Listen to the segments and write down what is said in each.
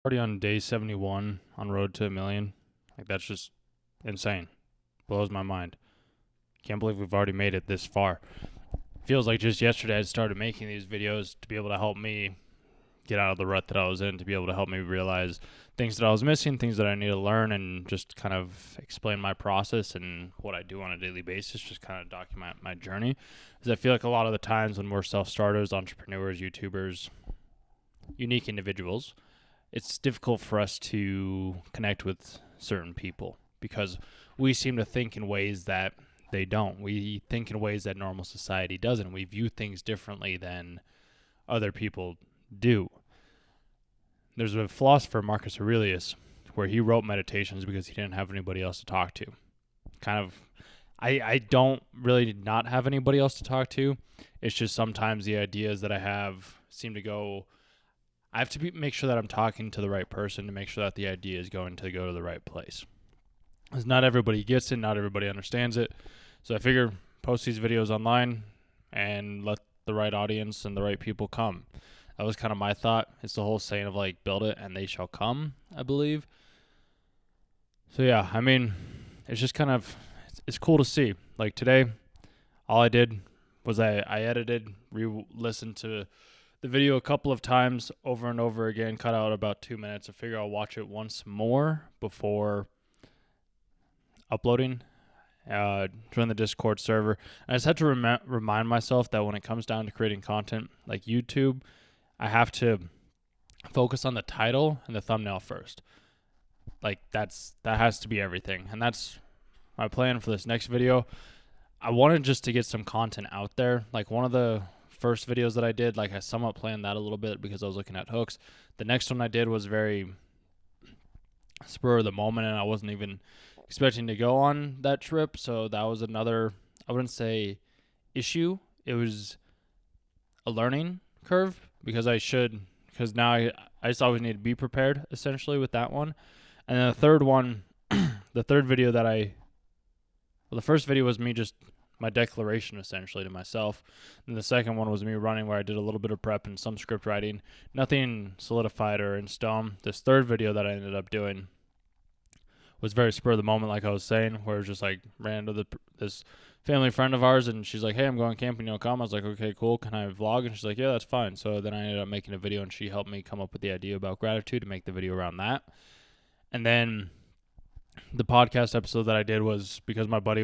Already on day 71 on Road to a Million. Like, that's just insane. Blows my mind. Can't believe we've already made it this far. Feels like just yesterday I started making these videos to be able to help me get out of the rut that I was in, to be able to help me realize things that I was missing, things that I need to learn, and just kind of explain my process and what I do on a daily basis, just kind of document my journey. Because I feel like a lot of the times when we're self starters, entrepreneurs, YouTubers, unique individuals, it's difficult for us to connect with certain people because we seem to think in ways that they don't. We think in ways that normal society doesn't. We view things differently than other people do. There's a philosopher, Marcus Aurelius, where he wrote Meditations because he didn't have anybody else to talk to. Kind of, I don't really not have anybody else to talk to. It's just sometimes the ideas that I have seem to go. I have to make sure that I'm talking to the right person to make sure that the idea is going to go to the right place. Because not everybody gets it, not everybody understands it. So I figure post these videos online and let the right audience and the right people come. That was kind of my thought. It's the whole saying of like build it and they shall come, I believe. So yeah, I mean, it's just kind of it's cool to see. Like today, all I did was I edited, listened to the video a couple of times over and over again, cut out about 2 minutes. I figure I'll watch it once more before uploading. Join the Discord server. And I just had to remind myself that when it comes down to creating content like YouTube, I have to focus on the title and the thumbnail first. Like that has to be everything. And that's my plan for this next video. I wanted just to get some content out there. Like one of the first videos that I did, like I somewhat planned that a little bit because I was looking at hooks. The next one I did was very spur of the moment, and I wasn't even expecting to go on that trip. So that was another, I wouldn't say issue. It was a learning curve because now I just always need to be prepared essentially with that one. And then the third one, the third video that the first video was me just my declaration essentially to myself. And the second one was me running where I did a little bit of prep and some script writing. Nothing solidified or in stone. This third video that I ended up doing was very spur of the moment, like I was saying, where it was just like ran into this family friend of ours, and she's like, "Hey, I'm going camping, you know, come." I was like, "Okay, cool. Can I vlog?" And she's like, "Yeah, that's fine." So then I ended up making a video, and she helped me come up with the idea about gratitude to make the video around that. And then the podcast episode that I did was because my buddy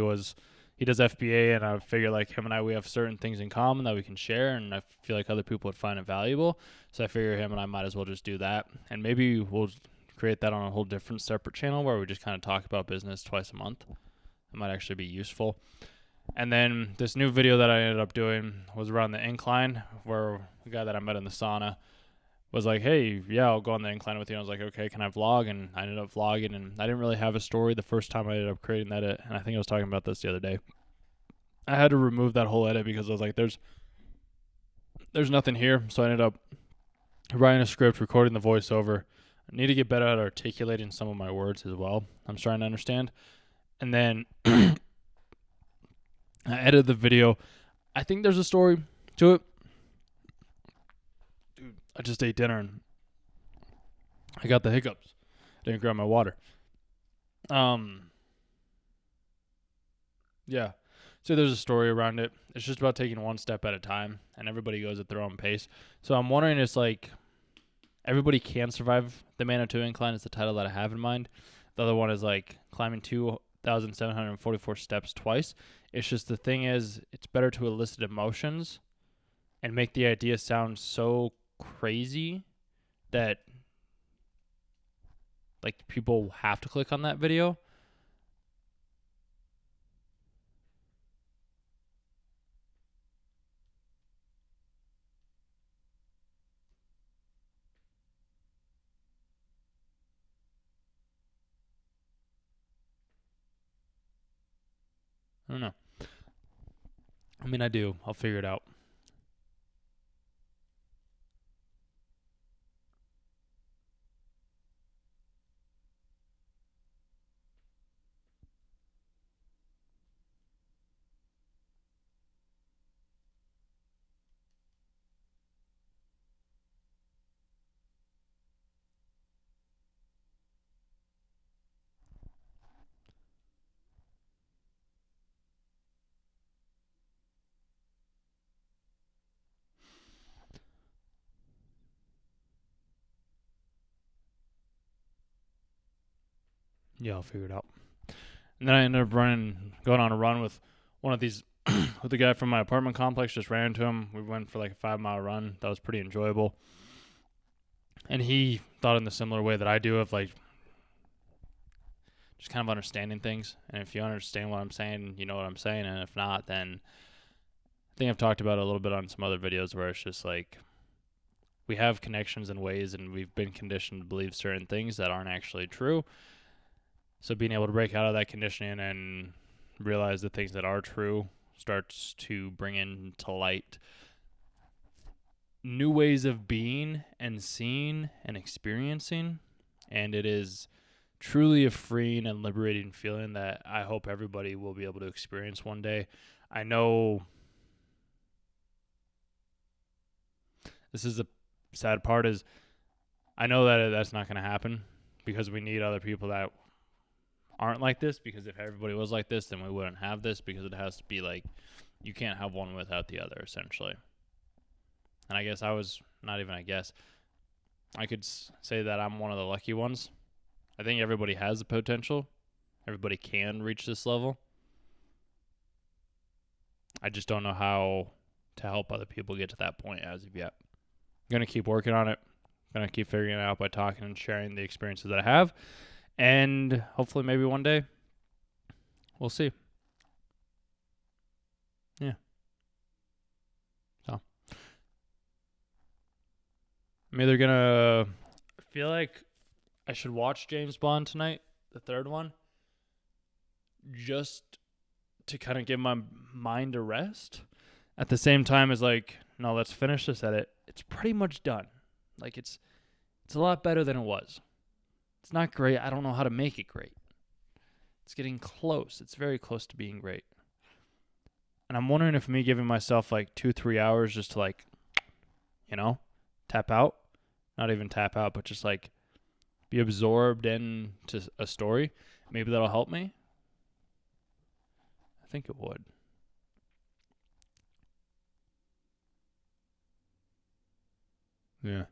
he does FBA, and I figure like him and we have certain things in common that we can share, and I feel like other people would find it valuable. So I figure him and I might as well just do that, and maybe we'll create that on a whole different separate channel where we just kind of talk about business twice a month. It might actually be useful. And then this new video that I ended up doing was around the incline, where the guy that I met in the sauna was like, "Hey, yeah, I'll go on the incline with you." And I was like, "Okay, can I vlog?" And I ended up vlogging, and I didn't really have a story the first time I ended up creating that. And I think I was talking about this the other day. I had to remove that whole edit because I was like, there's nothing here. So I ended up writing a script, recording the voiceover. I need to get better at articulating some of my words as well. I'm trying to understand. And then I edited the video. I think there's a story to it. Dude, I just ate dinner and I got the hiccups. I didn't grab my water. Um, yeah. So there's a story around it. It's just about taking one step at a time, and everybody goes at their own pace. So I'm wondering, it's like everybody can survive the Manitou Incline is the title that I have in mind. The other one is like climbing 2,744 steps twice. It's just the thing is, it's better to elicit emotions and make the idea sound so crazy that like people have to click on that video. I don't know. I mean, I do. I'll figure it out. I'll figure it out. And then I ended up going on a run with one of these, with the guy from my apartment complex. Just ran into him. We went for like a 5-mile run. That was pretty enjoyable. And he thought in the similar way that I do, of like just kind of understanding things. And if you understand what I'm saying, you know what I'm saying. And if not, then I think I've talked about it a little bit on some other videos where it's just like we have connections in ways, and we've been conditioned to believe certain things that aren't actually true. So being able to break out of that conditioning and realize the things that are true starts to bring into light new ways of being and seeing and experiencing. And it is truly a freeing and liberating feeling that I hope everybody will be able to experience one day. I know this is the sad part, is I know that that's not going to happen, because we need other people that aren't like this, because if everybody was like this, then we wouldn't have this, because it has to be like, you can't have one without the other, essentially. And I guess I could say that I'm one of the lucky ones. I think everybody has the potential. Everybody can reach this level. I just don't know how to help other people get to that point as of yet. I'm going to keep working on it. I'm going to keep figuring it out by talking and sharing the experiences that I have. And hopefully maybe one day, we'll see. Yeah. So I'm either going to feel like I should watch James Bond tonight, the third one, just to kind of give my mind a rest. At the same time as like, no, let's finish this edit. It's pretty much done. Like it's a lot better than it was. It's not great. I don't know how to make it great. It's getting close. It's very close to being great. And I'm wondering if me giving myself like 2-3 hours just to like, tap out, not even tap out, but just like be absorbed into a story, maybe that'll help me. I think it would. Yeah.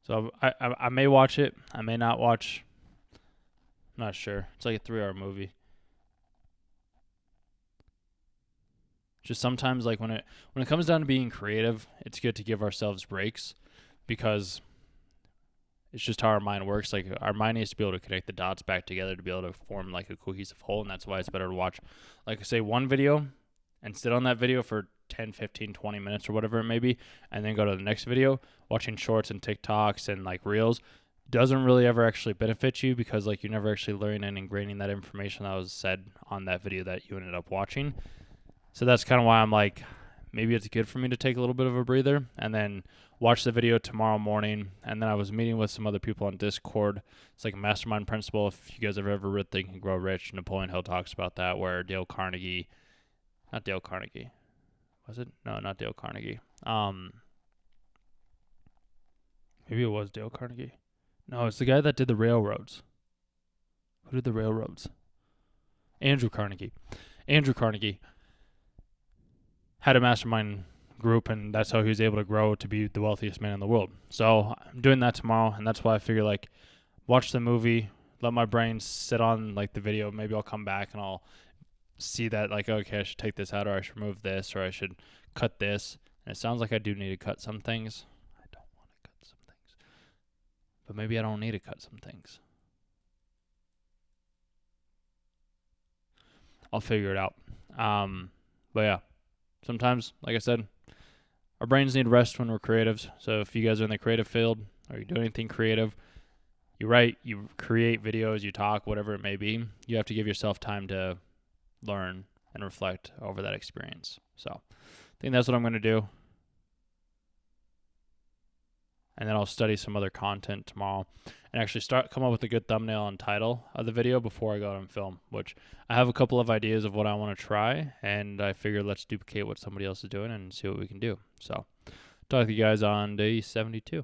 So I may watch it. I may not watch. I'm not sure. It's like a 3-hour movie. Just sometimes, like when it comes down to being creative, it's good to give ourselves breaks, because it's just how our mind works. Like our mind needs to be able to connect the dots back together to be able to form like a cohesive whole, and that's why it's better to watch, like say, one video and sit on that video for 10, 15, 20 minutes or whatever it may be, and then go to the next video. Watching shorts and TikToks and like reels doesn't really ever actually benefit you, because like you're never actually learning and ingraining that information that was said on that video that you ended up watching. So that's kind of why I'm like, maybe it's good for me to take a little bit of a breather and then watch the video tomorrow morning. And then I was meeting with some other people on Discord. It's like a mastermind principle. If you guys have ever read Think and Grow Rich, Napoleon Hill talks about that, where not Dale Carnegie. Was it? No, not Dale Carnegie. Maybe it was Dale Carnegie. No, it's the guy that did the railroads. Who did the railroads? Andrew Carnegie. Andrew Carnegie had a mastermind group, and that's how he was able to grow to be the wealthiest man in the world. So I'm doing that tomorrow, and that's why I figure like watch the movie, let my brain sit on like the video. Maybe I'll come back and I'll see that like, okay, I should take this out, or I should remove this, or I should cut this. And it sounds like I do need to cut some things. I don't want to cut some things, but maybe I don't need to cut some things. I'll figure it out. But yeah, sometimes, like I said, our brains need rest when we're creatives. So if you guys are in the creative field, or you do anything creative, you write, you create videos, you talk, whatever it may be, you have to give yourself time to learn and reflect over that experience. So I think that's what I'm going to do. And then I'll study some other content tomorrow and actually come up with a good thumbnail and title of the video before I go out and film, which I have a couple of ideas of what I want to try, and I figure let's duplicate what somebody else is doing and see what we can do. So talk to you guys on day 72.